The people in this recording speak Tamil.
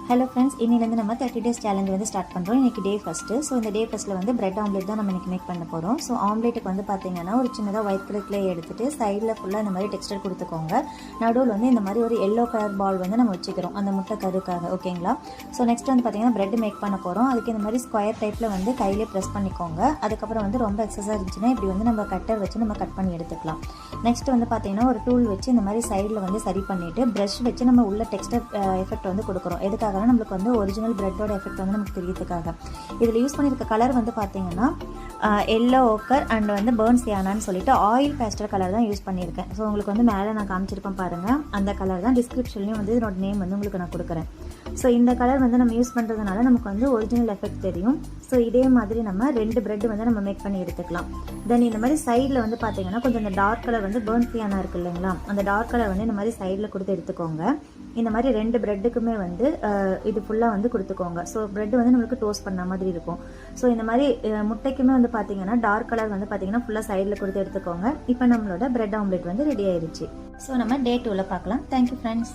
ஹலோ ஃப்ரெண்ட்ஸ், இன்னிலேருந்து நம்ம 30 days சேலஞ்ச் வந்து ஸ்டார்ட் பண்ணுறோம். இன்றைக்கி டே ஃபஸ்ட்டு. ஸோ இந்த டே ஃபஸ்ட்டில் வந்து பிரெட் ஆம்லேட் தான் நம்ம இன்றைக்கி மேக் பண்ண போகிறோம். ஸோ ஆம்லேட்டுக்கு வந்து பார்த்தீங்கன்னா ஒரு சின்னதாக ஒயிட் கலர் கிளே எடுத்துகிட்டு சைடில் ஃபுல்லாக இந்த மாதிரி டெக்ஸ்டர் கொடுத்துக்கோங்க. நடுவில் வந்து இந்த மாதிரி ஒரு எல்லோ கலர் பால் வந்து நம்ம வச்சுக்கிறோம் அந்த முட்டை கருக்காக. ஓகேங்களா? ஸோ நெக்ஸ்ட் வந்து பார்த்தீங்கன்னா பிரெட் மேக் பண்ண போகிறோம். அதுக்கு இந்த மாதிரி ஸ்கொயர் டைப்பில் வந்து கையிலே ப்ரெஸ் பண்ணிக்கோங்க. அதுக்கப்புறம் வந்து ரொம்ப எக்ஸஸாக இருந்துச்சுன்னா இப்படி வந்து நம்ம கட்டர் வச்சு நம்ம கட் பண்ணி எடுத்துக்கலாம். நெக்ஸ்ட் வந்து பார்த்தீங்கன்னா ஒரு டூல் வச்சு இந்த மாதிரி சைடில் வந்து சரி பண்ணிவிட்டு ப்ரஷ் வச்சு நம்ம உள்ள டெக்ஸ்டர் எஃபெக்ட் வந்து கொடுக்குறோம். எதுக்காக நம்மளுக்கு வந்து ஒரிஜினல் பிரெட்டோட எஃபெக்ட் வந்து நமக்கு தெரியறதுக்காக. இதில் யூஸ் பண்ணியிருக்க கலர் வந்து பார்த்தீங்கன்னா எல்லோ ஓக்கர் அண்ட் வந்து பேர்ன் சியானான்னு சொல்லிட்டு ஆயில் பேஸ்டல் கலர் தான் யூஸ் பண்ணியிருக்கேன். ஸோ உங்களுக்கு வந்து மேலே நான் காமிச்சிருப்பேன் பாருங்கள், அந்த கலர் தான். டிஸ்கிரிப்ஷன்லேயும் வந்து இதோட நேம் வந்து உங்களுக்கு நான் கொடுக்குறேன். ஸோ இந்த கலர் வந்து நம்ம யூஸ் பண்ணுறதுனால நமக்கு வந்து ஒரிஜினல் எஃபெக்ட் தெரியும். ஸோ இதே மாதிரி நம்ம 2 பிரெட் வந்து நம்ம மேக் பண்ணி எடுத்துக்கலாம். தென் இந்த மாதிரி சைடில் வந்து பார்த்தீங்கன்னா கொஞ்சம் இந்த டார்க் கலர் வந்து பேர்ன் சியானா இருக்குது இல்லைங்களா, அந்த டார்க் கலர் வந்து இந்த மாதிரி சைடில் கொடுத்து எடுத்துக்கோங்க. இந்த மாதிரி 2 பிரெட்டுக்குமே வந்து இது ஃபுல்லாக வந்து கொடுத்துக்கோங்க. ஸோ பிரெட் வந்து நம்மளுக்கு டோஸ்ட் பண்ண மாதிரி இருக்கும். ஸோ இந்த மாதிரி முட்டைக்குமே வந்து பார்த்தீங்கன்னா டார்க் கலர் வந்து பார்த்தீங்கன்னா ஃபுல்லாக சைடில் கொடுத்து எடுத்துக்கோங்க. இப்போ நம்மளோட பிரெட் ஆம்லேட் வந்து ரெடி ஆயிடுச்சு. ஸோ நம்ம டே 2ல பார்க்கலாம். Thank you friends.